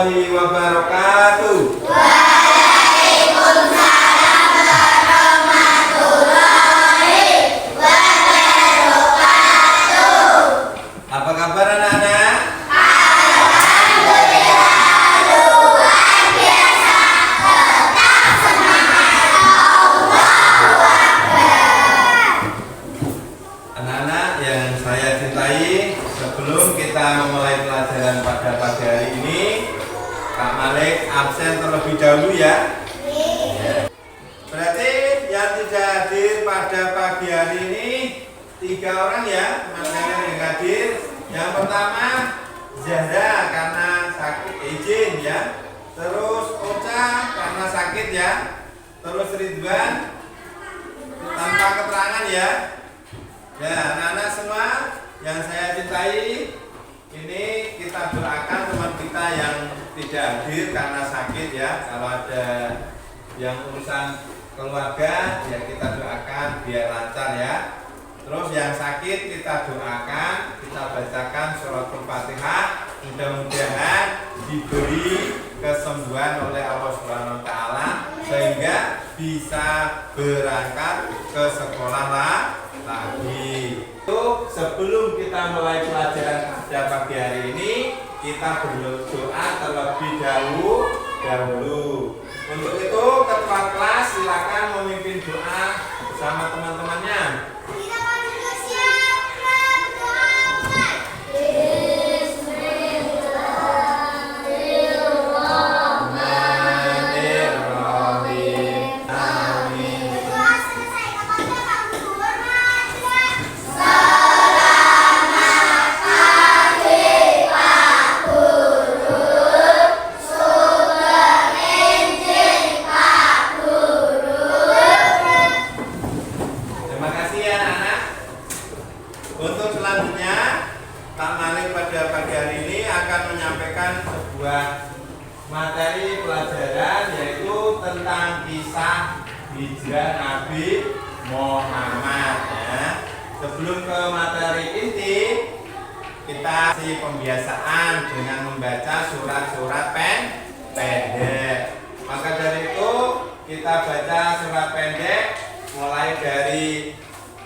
warahmatullahi wabarakatuh. Waalaikumsalam warahmatullahi wabarakatuh. Apa kabar anak-anak? Alhamdulillah luar biasa. Tetap semangat. Allahu Akbar. Anak-anak yang saya cintai, sebelum kita memulai pelajaran pada pagi hari ini, Kak Malik absen terlebih dahulu ya. Berarti yang tidak hadir pada pagi hari ini 3 orang ya, teman-teman yang hadir. Yang pertama Zahra karena sakit izin ya. Terus Ocha karena sakit ya. Terus Ridwan tanpa keterangan ya. Ya, anak-anak semua yang saya cintai, ini kita doakan teman kita yang tidak hadir karena sakit ya. Kalau ada yang urusan keluarga ya kita doakan biar lancar ya. Terus yang sakit kita doakan, kita bacakan suratul Fatihah, mudah-mudahan diberi kesembuhan oleh Allah Subhanahu wa taala sehingga bisa berangkat ke sekolah lagi. Itu sebelum kita mulai pelajaran pada pagi hari ini, kita berdoa terlebih dahulu. Untuk itu ketua kelas silakan memimpin doa bersama teman-temannya. Untuk selanjutnya, Kak Malik pada pagi hari ini akan menyampaikan sebuah materi pelajaran yaitu tentang kisah hijrah Nabi Muhammad ya. Sebelum ke materi inti, kita kasih pembiasaan dengan membaca surat-surat pendek. Maka dari itu kita baca surat pendek mulai dari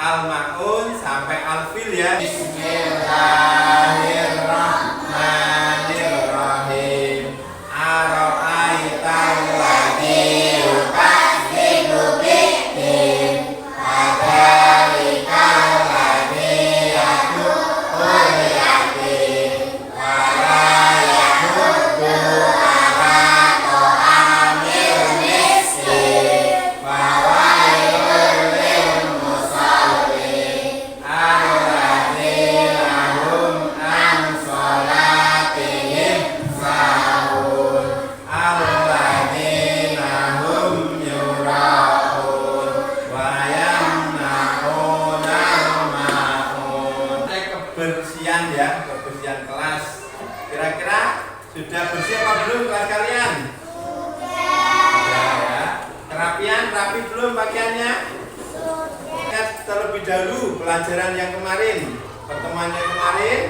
Al-Ma'un sampai Al-Fil ya. Bismillahirrahmanirrahim. Ara'aital ladzi yukadzibu bid-din, fadzalikal ladzi yad'ul yatim wa la yahuddu ala ta'amil miskin wa wailul lil musallin alladzina hum an salatihim sahun alladzina hum yura'un wa yamna'unal ma'un. Kebersihan ya, kebersihan kelas. Kira-kira sudah bersih apa belum kelas kalian? Sudah ya. Kerapian, rapi belum pakaiannya? Ingat terlebih dahulu pelajaran yang kemarin, pertemuan yang kemarin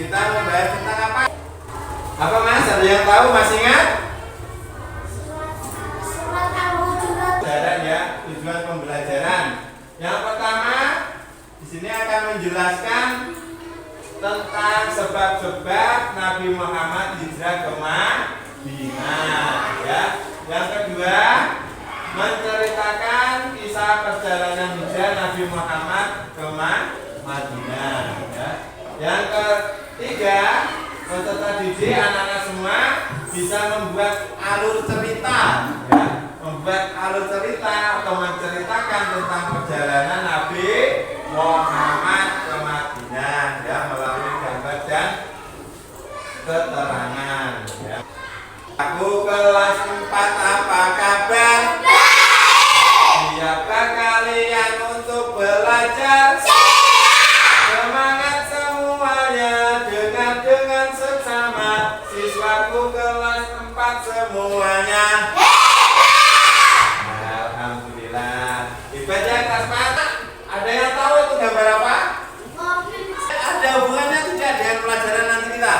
kita membahas tentang apa? Apa Mas? Ada yang tahu? Masih ingat? Surat Al-Hujurat. Pelajaran ya, tujuan pembelajaran. Yang pertama, di sini akan menjelaskan tentang sebab-sebab Nabi Muhammad hijrah ke Madinah ya. Yang kedua, menceritakan kisah perjalanan hijrah Nabi Muhammad ke Madinah ya. Yang ketiga, peserta didik anak-anak semua bisa membuat alur cerita ya. Membuat alur cerita atau menceritakan tentang perjalanan Nabi Muhammad ke Madinah ya melalui gambar dan keterangan ya. Aku kelas 4 apa kabar? Siapkah kalian untuk belajar? Semangat semuanya, dengar dengan seksama. Siswaku kelas 4 semuanya. Alhamdulillah. Hebat ya kelas 4. Ada yang tahu itu gambar apa? Ada hubungannya tidak dengan pelajaran nanti kita?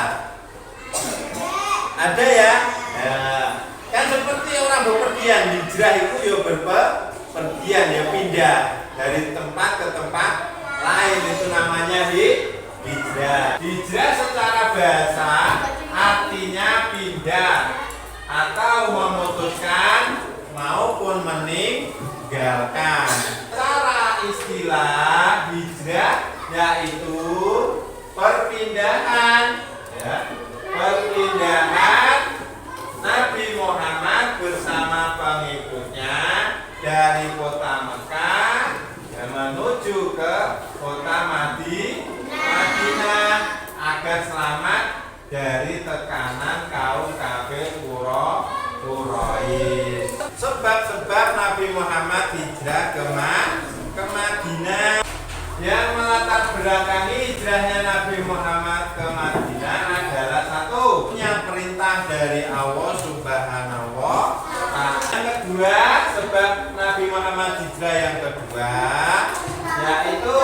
Ada ya? Nah, kan seperti orang bepergian, hijrah itu ya berpergian ya, pindah dari tempat ke tempat lain, itu namanya hijrah. Hijrah secara bahasa artinya pindah atau memutuskan maupun meninggalkan. Secara istilah hijrah yaitu perpindahan ya, perpindahan Nabi Muhammad bersama pengikutnya dari kota Mekah menuju ke kota Madinah agar selamat dari tekanan kaum kafir Quraisy. Sebab-sebab Nabi Muhammad hijrah ke Madinah. Yang melatar belakangi hijrahnya Nabi Muhammad ke Madinah adalah satu, yang perintah dari Allah Subhanahu wa Ta'ala. Yang kedua, sebab Nabi Muhammad hijrah yang kedua yaitu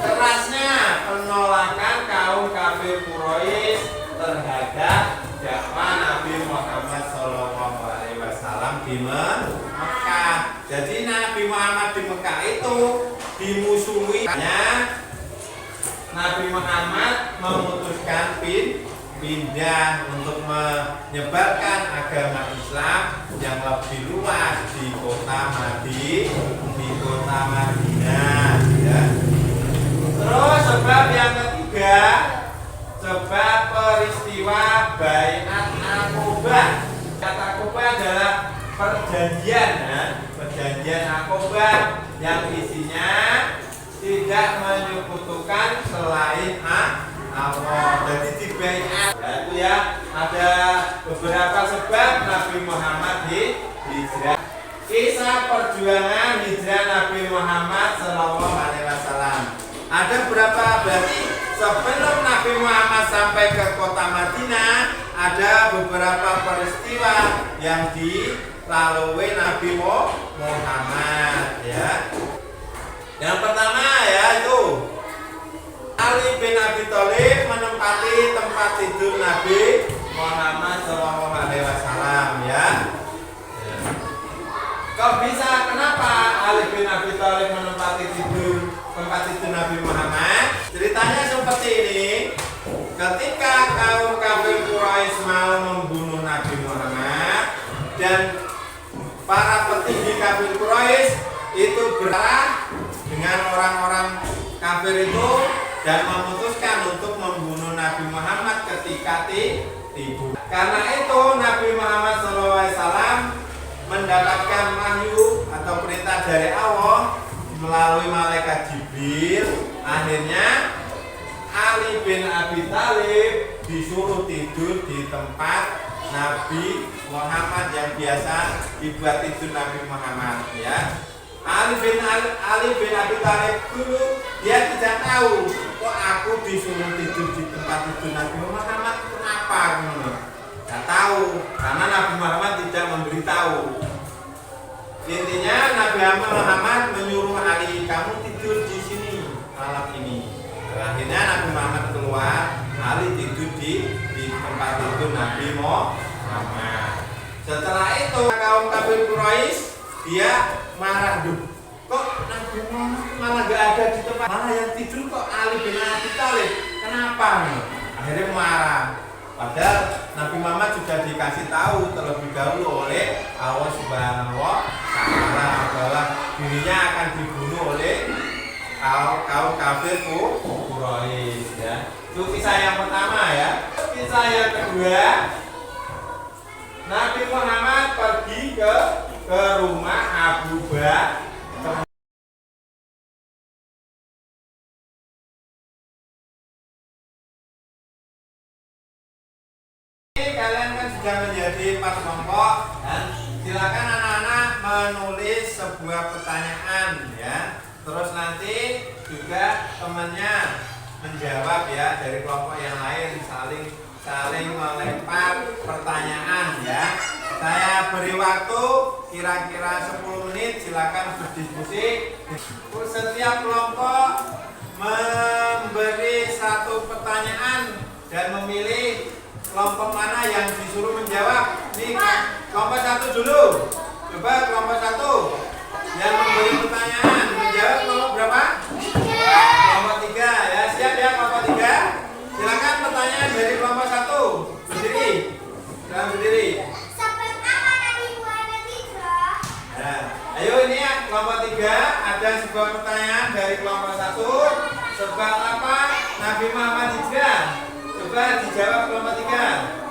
kerasnya penolakan kaum kafir Quraisy terhadap dakwah Nabi Muhammad SAW di Mekah. Jadi Nabi Muhammad di Mekah itu dimusuhi. Nabi Muhammad memutuskan pindah untuk menyebarkan agama Islam yang lebih luas di kota Madinah ya. Terus sebab yang ketiga, sebab peristiwa Bai'at Aqobah. Kata Aqobah adalah perjanjian ya, perjanjian Aqobah yang isinya tidak menyekutukan selain Allah. Jadi di bai'at itu ya, ada beberapa sebab Nabi Muhammad hijrah. Kisah perjuangan hijrah Nabi Muhammad SAW. Ada berapa? Berarti sebelum Nabi Muhammad sampai ke kota Madinah ada beberapa peristiwa yang dilalui Nabi Muhammad ya. Yang pertama ya itu Ali bin Abi Thalib menempati tempat tidur Nabi Muhammad SAW ya. Kok bisa? Kenapa Ali bin Abi Thalib menempati tempat tidur Nabi Muhammad? Ceritanya seperti ini. Ketika kaum kafir Quraisy mau membunuh Nabi Muhammad dan para petinggi kafir Quraisy itu berperang dengan orang-orang kafir itu dan memutuskan untuk membunuh Nabi Muhammad ketika tidur. Karena itu Nabi Muhammad SAW mendapatkan wahyu atau perintah dari Allah melalui malaikat Jibril. Akhirnya Ali bin Abi Thalib disuruh tidur di tempat Nabi Muhammad yang biasa dibuat tidur Nabi Muhammad ya. Ali bin Abi Thalib dulu dia tidak tahu kok aku disuruh tidur di tempat tidur Nabi Muhammad, kenapa? Tidak tahu karena Nabi Muhammad tidak memberitahu. Intinya Nabi Muhammad menyuruh Ali, kamu tidur di sini malam ini. Akhirnya Nabi Muhammad keluar, Ali tidur di tempat tidur Nabi Muhammad. Setelah itu kaum kafir Quraisy dia marah, kok Nabi Muhammad malah gak ada di tempat, malah yang tidur kok Ali bin Abi Thalib, kenapa? Akhirnya marah. Padahal Nabi Muhammad sudah dikasih tahu terlebih dahulu oleh Allah Subhanahu wa Ta'ala bahwa dirinya akan dibunuh oleh kaum kafir Quraisy ya. Itu kisah yang pertama ya. Kisah yang kedua, Nabi Muhammad pergi ke rumah Abu Bakar. Kalian kan sudah menjadi 4 kelompok dan silakan anak-anak menulis sebuah pertanyaan ya. Terus nanti juga temannya menjawab ya, dari kelompok yang lain saling melempar pertanyaan ya. Saya beri waktu kira-kira 10 menit, silakan berdiskusi. Setiap kelompok memberi 1 pertanyaan dan memilih kelompok mana yang disuruh Ini kelompok 1 dulu. Coba kelompok 1 yang memberi pertanyaan menjawab kelompok berapa? 3. Kelompok 3 ya. Siap ya kelompok 3. Silakan pertanyaan dari kelompok 1. Berdiri. Silakan berdiri. Sebab apa Nabi Muhammad hijrah? Nah, ayo ini ya kelompok 3 ada sebuah pertanyaan dari kelompok 1. Sebab apa Nabi Muhammad hijrah? Coba dijawab kelompok 3.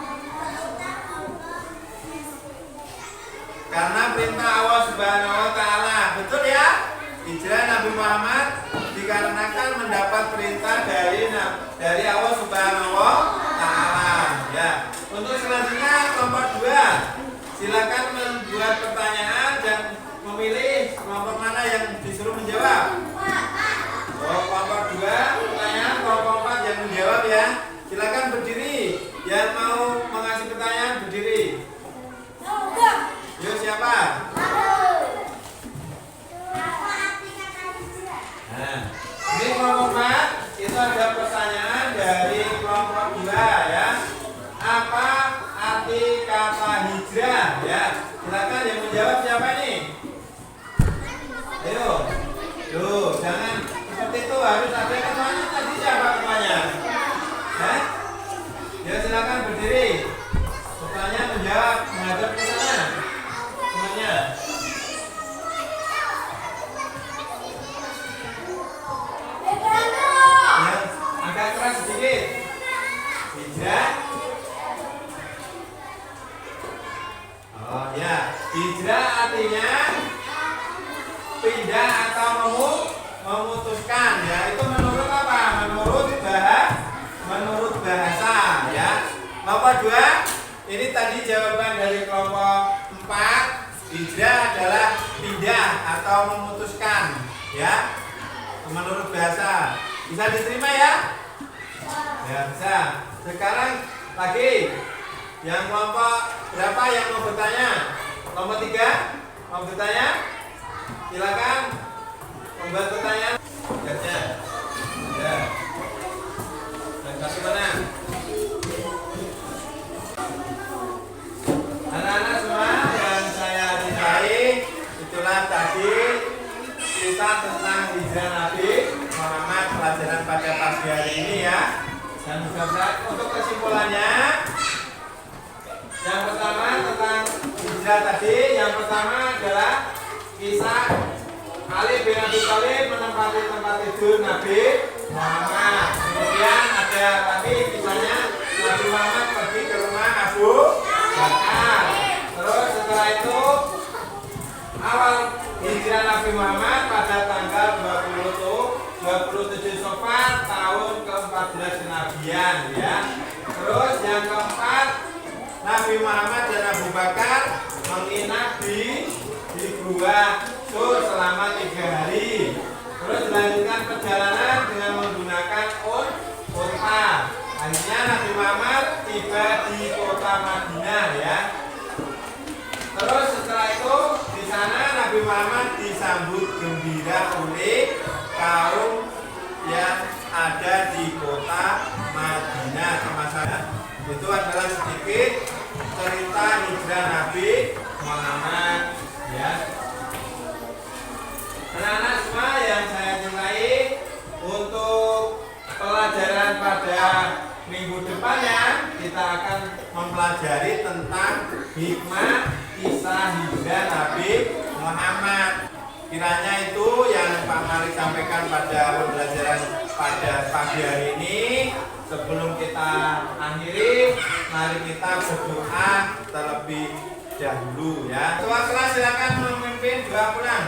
Karena perintah Allah Subhanahu wa taala. Betul ya? Hijrah Nabi Muhammad dikarenakan mendapat perintah dari Allah Subhanahu wa taala. Ya. Untuk selanjutnya kelompok 2. Silakan membuat pertanyaan dan memilih kelompok mana yang disuruh menjawab. Oh, kelompok 2 pertanyaan, kelompok 4 yang menjawab ya. Silakan berdiri. Yang mau mengasih pertanyaan berdiri. Yuk siapa? Nah, ini kelompok 4 itu ada pertanyaan dari kelompok 2 ya. Apa arti kata hijrah ya? Silakan yang menjawab siapa ini? Ayo. Tuh, jangan seperti itu, harus ada ketuanya. Tadi siapa ketuanya? Hah? Ya silakan berdiri. Ketuanya menjawab menghadap ke sana. Semuanya. Ya, agak keras sedikit. Hijrah. Oh ya, hijrah artinya pindah atau memutuskan ya. Itu menurut apa? Menurut bahasa ya. Kelompok 2 ini tadi jawaban dari kelompok 4. Hijrah adalah pindah atau memutuskan ya. Menurut bahasa. Bisa diterima ya? Ya bisa. Sekarang lagi yang kelompok berapa yang mau bertanya? Kelompok 3 mau bertanya? Silakan membuat pertanyaan. Lihatnya. Ya. Dan kasih mana? Anak-anak semua yang saya cintai, itulah tadi kisah tentang hijrah Nabi Muhammad pelajaran pada pagi hari ini ya. Dan mudah-mudahan untuk kesimpulannya, yang pertama tentang hijrah tadi, yang pertama adalah kisah Ali bin Abi Thalib menempati tempat tidur Nabi Muhammad. Kemudian ada lagi kisahnya Nabi Muhammad pergi ke rumah Abu Bakar. Terus setelah itu awal hijrah Nabi Muhammad pada tanggal 27 Safar tahun ke-14 kenabian ya. Terus yang keempat, Nabi Muhammad dan Abu Bakar menginap di Gua Sur selama 3 hari. Terus dilanjutkan perjalanan dengan menggunakan unta. Akhirnya Nabi Muhammad tiba di kota Madinah ya. Terus setelah itu di sana Nabi Muhammad disambut gembira oleh kaum yang ada di kota Madinah sama saya. Itu adalah sedikit cerita hijrah Nabi Muhammad ya. Anak-anak semua yang saya cintai, untuk pelajaran pada minggu depannya kita akan mempelajari tentang hikmah kisah hijrah Nabi Muhammad. Kiranya itu yang Pak Mari sampaikan pada pembelajaran pada pagi hari ini. Sebelum kita akhiri, mari kita berdoa terlebih dahulu ya. Ketua kelas silakan memimpin doa pulang.